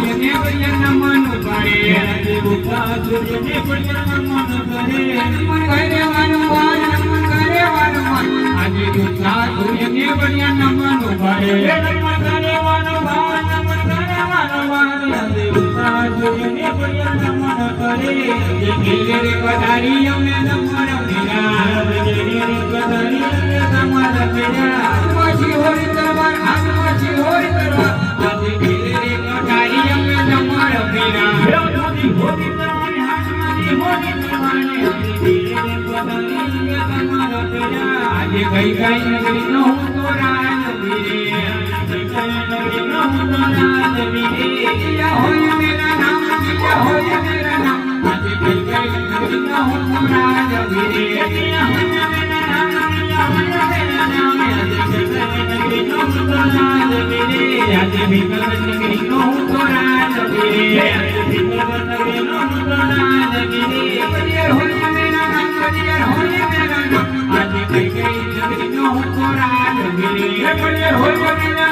સૂર્યને બળિયા નમન કરે આજે ઉગતા સૂર્યને બળિયા નમન કરે નમન કરે વારંવાર નમન કરે વારંવાર આજે ઉગતા સૂર્યને બળિયા નમન કરે નમન કરે વારંવાર નમન કરે વારંવાર આજે ઉગતા સૂર્યને બળિયા નમન કરે જે ઘેરે રે પધારી અમે નમન મેરા જે ઘેરે પધારી અમે નમન મેરા માછી હોરી તરવાર માછી હોરી તરવાર આજે ઘેરે રે પધારી અમે નમન મેરા માછી હોરી તરવાર માછી હોરી તરવાર આજે ઘેરે રે પધારી અમે નમન મેરા આજે ગઈ ગઈ નગરી નો હું તો રાજ વીરે ગઈ ગઈ નગરી નો હું તો રાજ વીરે યા હોય મેરા નામ યા હોય મેરા નામ આજે ગઈ ગઈ નગરી નો હું તો રાજ વીરે યા હોય મેરા નામ યા હોય મેરા નામ આજે ગઈ ગઈ નગરી નો હું તો રાજ વીરે આજે ભીકલ નગરી નો હું તો રાજ વીરે આજે ભીકલ નગરી નો હું તો રાજ વીરે બળિયા હોય મેરા નામ બળિયા હોય મેરા નામ આજે ગઈ ગઈ નગરી નો હું તો રાજ વીરે બળિયા હોય